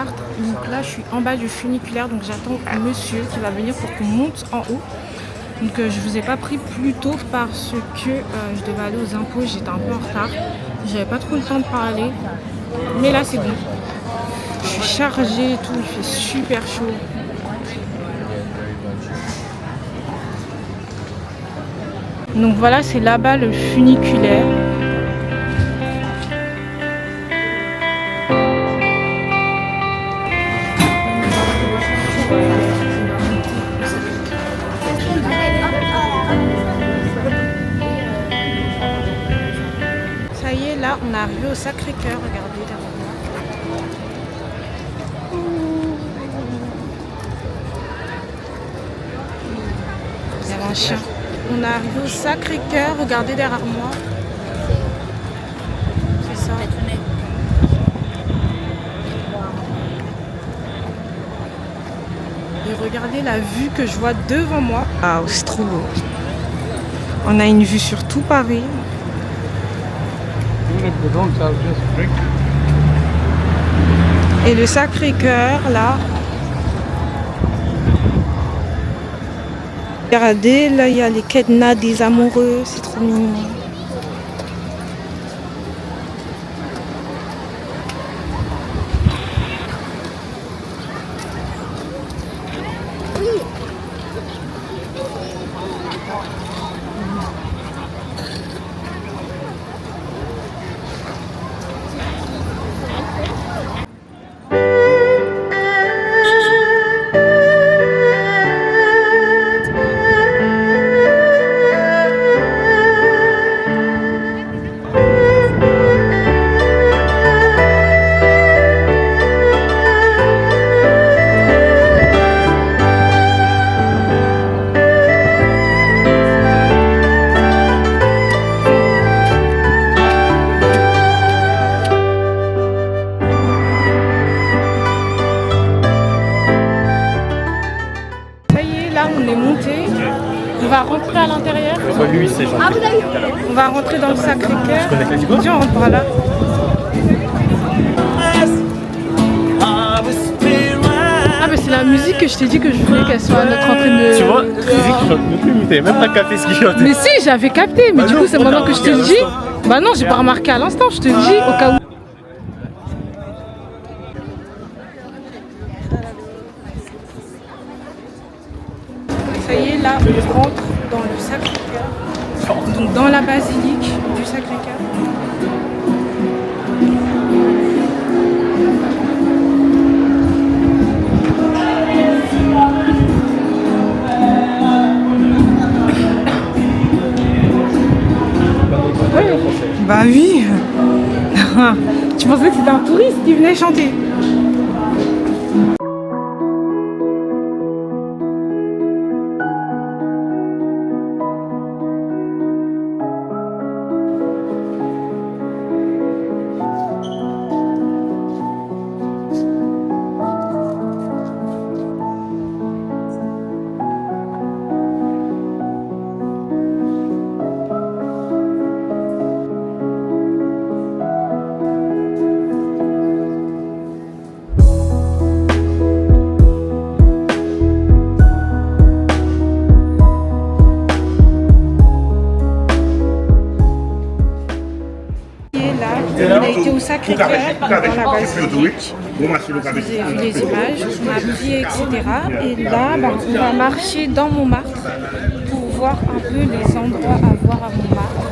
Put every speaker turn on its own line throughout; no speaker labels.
Montmartre. Donc là, je suis en bas du funiculaire, donc j'attends un monsieur qui va venir pour qu'on monte en haut. Donc je vous ai pas pris plus tôt parce que je devais aller aux impôts, j'étais un peu en retard. J'avais pas trop le temps de parler, mais là c'est bon. Je suis chargée et tout, il fait super chaud. Donc voilà, c'est là-bas le funiculaire. Ça y est, là, on est arrivé au Sacré-Cœur, regardez derrière moi. Il y avait un chien. On est arrivé au Sacré-Cœur, regardez derrière moi. C'est ça. Et regardez la vue que je vois devant moi. Ah, c'est trop beau. On a une vue sur tout Paris. Et le Sacré-Cœur, là. Regardez, là, il y a les cadenas des amoureux. C'est trop mignon. On est monté, on va rentrer à l'intérieur.
Lui, c'est gentil.
On va rentrer dans le Sacré-Cœur. Viens, on rentre par là. Ah, mais c'est la musique que je t'ai dit que je voulais qu'elle soit à notre entrée de.
Tu vois, tu disais qu'il chante non plus, mais t'avais même pas capté ce qu'il chantait.
Mais si, j'avais capté, mais du coup, c'est maintenant que je te le dis. Bah non, j'ai pas remarqué à l'instant, je te le dis au cas où. Ça y est, là, on rentre dans le Sacré-Cœur, donc dans la basilique du Sacré-Cœur. Ouais. Bah oui. Tu pensais que c'était un touriste qui venait chanter? On a été au Sacré-Cœur, dans la basilique. Vous avez vu les images, on a prié, etc. Et là, on va marcher dans Montmartre pour voir un peu les endroits à voir à Montmartre.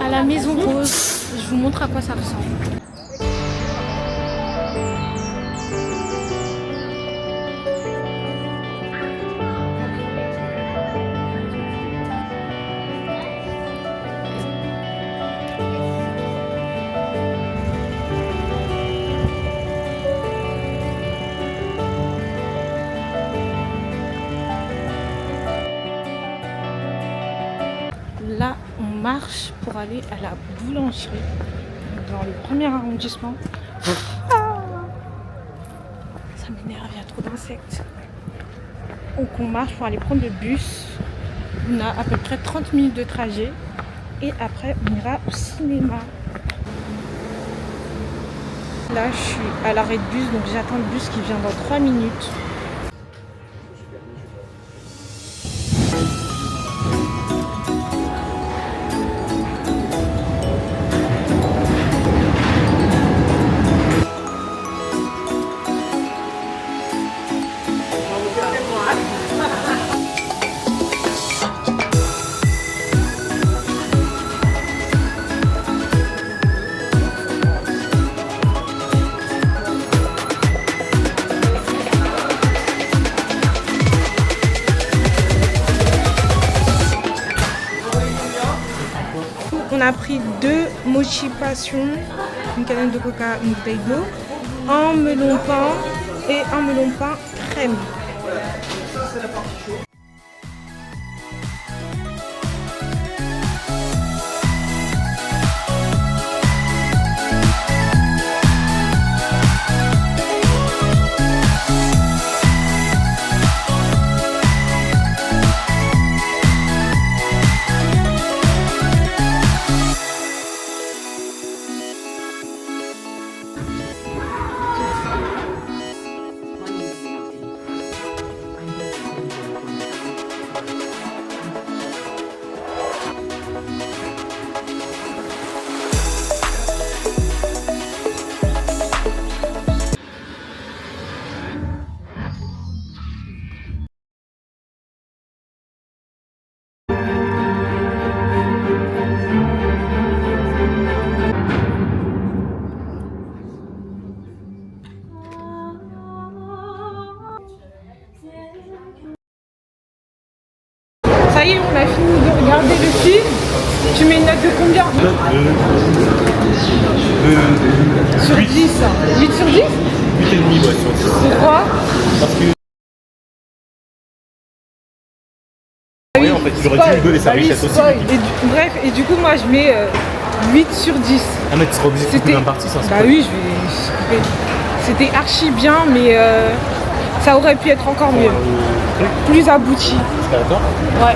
À la Maison Rose, je vous montre à quoi ça ressemble. marche pour aller à la boulangerie dans le premier arrondissement. Ah, ça m'énerve, il y a trop d'insectes. Donc on marche pour aller prendre le bus. On a à peu près 30 minutes de trajet. Et après on ira au cinéma. Là je suis à l'arrêt de bus, donc j'attends le bus qui vient dans 3 minutes. On a pris 2 mochi passion, une canette de coca, une bouteille d'eau, un melon pain et un melon pain crème. Ça y est, on a fini de regarder le film. Tu mets une note de combien? Sur 10. 8 sur 10?
8,5 ouais, sur 10.
Pourquoi?
Parce que. Oui, en fait, j'aurais dû rigoler, ça richesse aussi.
Bref, et du coup, moi je mets 8 sur 10.
Ah, mais tu seras obligé de couper un parti, ça.
Bah oui, je vais couper. C'était archi bien, mais ça aurait pu être encore mieux. Plus abouti.
T'es d'accord?
Ouais.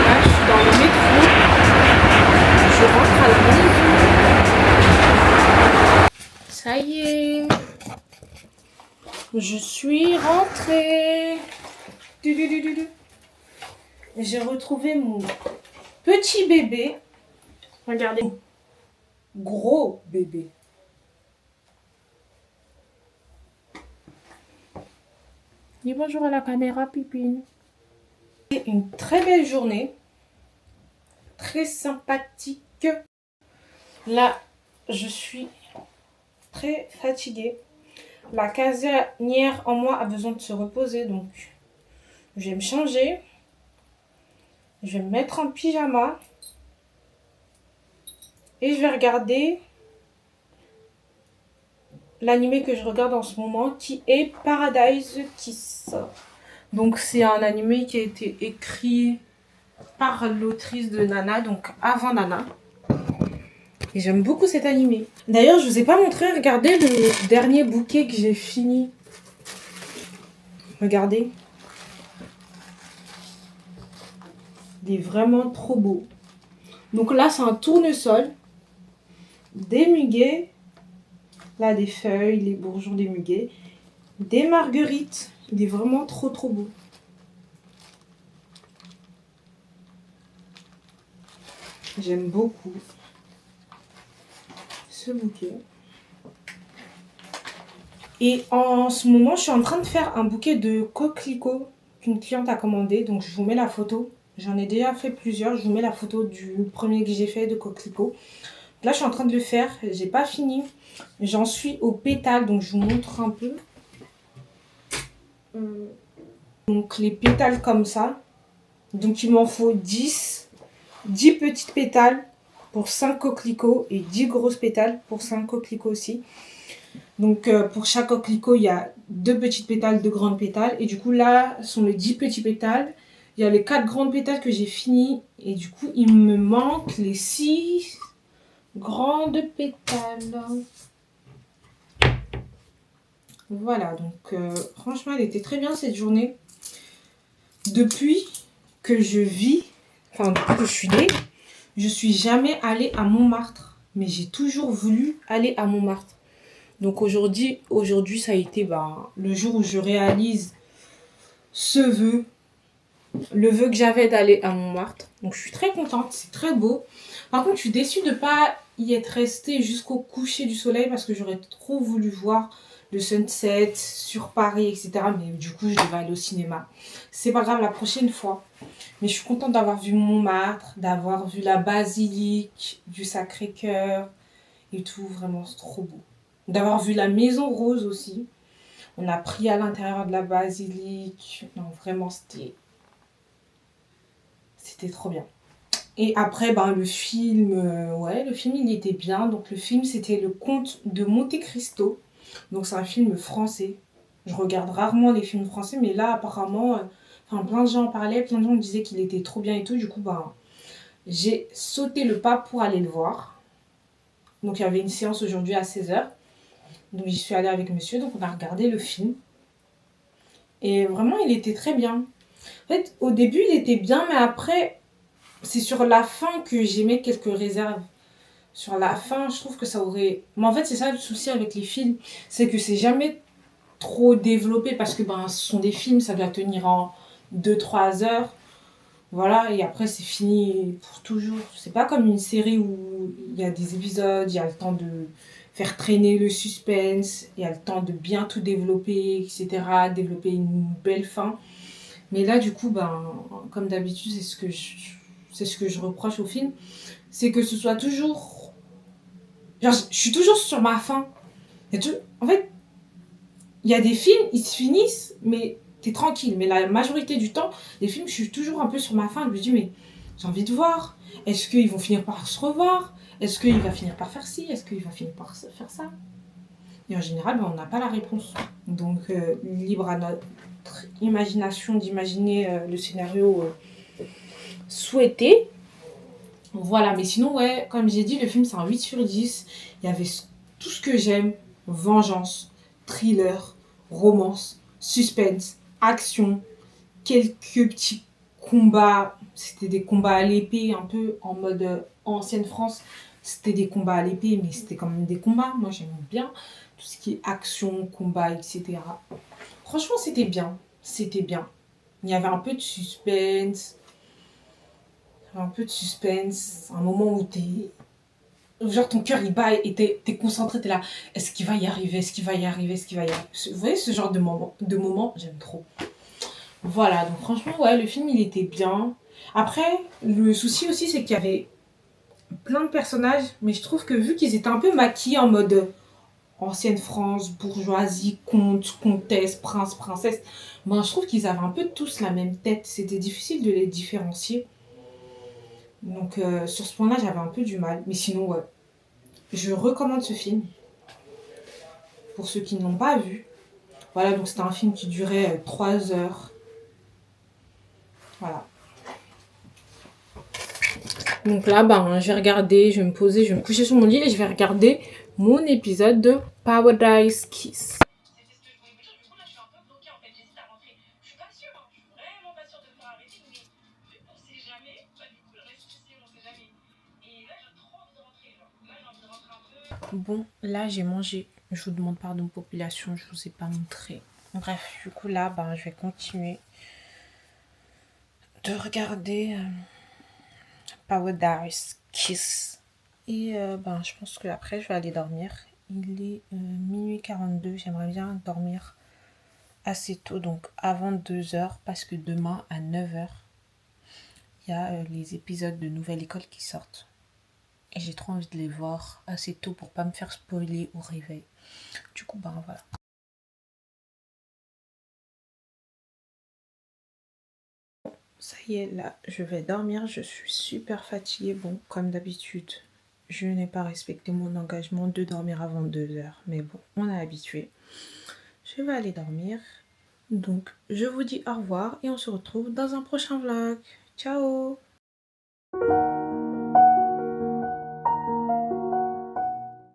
Là, je suis dans le métro. Je rentre à la maison. Ça y est. Je suis rentrée. J'ai retrouvé mon petit bébé. Regardez. Gros bébé. Dis bonjour à la caméra, Pipine. C'est une très belle journée. Très sympathique. Là, je suis très fatiguée. La casanière en moi a besoin de se reposer, donc je vais me changer. Je vais me mettre en pyjama. Et je vais regarder l'anime que je regarde en ce moment, qui est Paradise Kiss. Donc c'est un anime qui a été écrit par l'autrice de Nana, donc avant Nana. Et j'aime beaucoup cet anime. D'ailleurs, je vous ai pas montré, regardez le dernier bouquet que j'ai fini. Regardez. Il est vraiment trop beau. Donc là, c'est un tournesol, des muguets, là des feuilles, les bourgeons des muguets, des marguerites. Il est vraiment trop trop beau. J'aime beaucoup ce bouquet. Et en ce moment, je suis en train de faire un bouquet de coquelicots qu'une cliente a commandé. Donc je vous mets la photo. J'en ai déjà fait plusieurs. Je vous mets la photo du premier que j'ai fait de coquelicot. Là, je suis en train de le faire. J'ai pas fini. J'en suis aux pétales. Donc je vous montre un peu. Donc les pétales comme ça. Donc il m'en faut 10 petites pétales pour 5 coquelicots et 10 grosses pétales pour 5 coquelicots aussi. Donc pour chaque coquelicot, il y a 2 petites pétales, 2 grandes pétales. Et du coup, là, ce sont les 10 petits pétales. Il y a les 4 grandes pétales que j'ai fini. Et du coup, il me manque les 6 grandes pétales. Voilà, donc franchement, elle était très bien cette journée. Depuis que je vis, enfin, depuis que je suis née, je suis jamais allée à Montmartre. Mais j'ai toujours voulu aller à Montmartre. Donc aujourd'hui, ça a été le jour où je réalise ce vœu, le vœu que j'avais d'aller à Montmartre. Donc je suis très contente, c'est très beau. Par contre, je suis déçue de ne pas y être restée jusqu'au coucher du soleil parce que j'aurais trop voulu voir le sunset sur Paris, etc. Mais du coup, je devais aller au cinéma. C'est pas grave, la prochaine fois. Mais je suis contente d'avoir vu Montmartre, d'avoir vu la basilique du Sacré-Cœur et tout. Vraiment, c'est trop beau. D'avoir vu la Maison Rose aussi. On a pris à l'intérieur de la basilique. Non, vraiment, c'était trop bien. Et après, le film, le film, il était bien. Donc, le film, c'était Le Comte de Monte-Cristo. Donc, c'est un film français. Je regarde rarement les films français, mais là, apparemment, plein de gens en parlaient, plein de gens me disaient qu'il était trop bien et tout. Du coup, j'ai sauté le pas pour aller le voir. Donc, il y avait une séance aujourd'hui à 16h. Donc, j'y suis allée avec monsieur. Donc, on a regardé le film. Et vraiment, il était très bien. En fait, au début, il était bien, mais après, c'est sur la fin que j'aimais quelques réserves. Sur la fin, je trouve que ça aurait... Mais en fait, c'est ça le souci avec les films. C'est que c'est jamais trop développé parce que ce sont des films, ça doit tenir en 2-3 heures. Voilà, et après, c'est fini pour toujours. C'est pas comme une série où il y a des épisodes, il y a le temps de faire traîner le suspense, il y a le temps de bien tout développer, etc. Développer une belle fin. Mais là, du coup, comme d'habitude, c'est ce que je reproche au film. C'est que ce soit toujours... Genre, je suis toujours sur ma faim. En fait, il y a des films, ils se finissent, mais t'es tranquille. Mais la majorité du temps, les films, je suis toujours un peu sur ma faim. Je me dis, mais j'ai envie de voir. Est-ce qu'ils vont finir par se revoir? Est-ce qu'il va finir par faire ci? Est-ce qu'il va finir par faire ça? Et en général, on n'a pas la réponse. Donc, libre à notre imagination d'imaginer le scénario souhaité. Voilà, mais sinon, comme j'ai dit, le film, c'est un 8/10. Il y avait tout ce que j'aime. Vengeance, thriller, romance, suspense, action, quelques petits combats. C'était des combats à l'épée, un peu en mode ancienne France. C'était des combats à l'épée, mais c'était quand même des combats. Moi, j'aime bien tout ce qui est action, combat, etc. Franchement, c'était bien. C'était bien. Il y avait un peu de suspense. Un moment où genre ton cœur il bat et t'es concentré, t'es là. Est-ce qu'il va y arriver? Est-ce qu'il va y arriver? Est-ce qu'il va y arriver? Vous voyez ce genre de moment, j'aime trop. Voilà, donc franchement, le film il était bien. Après, le souci aussi, c'est qu'il y avait plein de personnages, mais je trouve que vu qu'ils étaient un peu maquillés en mode ancienne France, bourgeoisie, comte, comtesse, prince, princesse, je trouve qu'ils avaient un peu tous la même tête. C'était difficile de les différencier. Donc sur ce point-là, j'avais un peu du mal. Mais sinon, je recommande ce film pour ceux qui ne l'ont pas vu. Voilà, donc c'était un film qui durait 3 heures. Voilà. Donc là, je vais regarder, je vais me poser, je vais me coucher sur mon lit et je vais regarder mon épisode de Paradise Kiss. Bon, là j'ai mangé. Je vous demande pardon population, je vous ai pas montré. Bref, du coup là, je vais continuer de regarder Paradise Kiss. Et je pense que après je vais aller dormir. Il est minuit 42. J'aimerais bien dormir assez tôt, donc avant 2h, parce que demain à 9h, il y a les épisodes de Nouvelle École qui sortent. Et j'ai trop envie de les voir assez tôt pour pas me faire spoiler au réveil. Du coup, voilà. Ça y est, là, je vais dormir. Je suis super fatiguée. Bon, comme d'habitude, je n'ai pas respecté mon engagement de dormir avant 2h. Mais bon, on est habitué. Je je vais aller dormir. Donc, je vous dis au revoir et on se retrouve dans un prochain vlog. Ciao!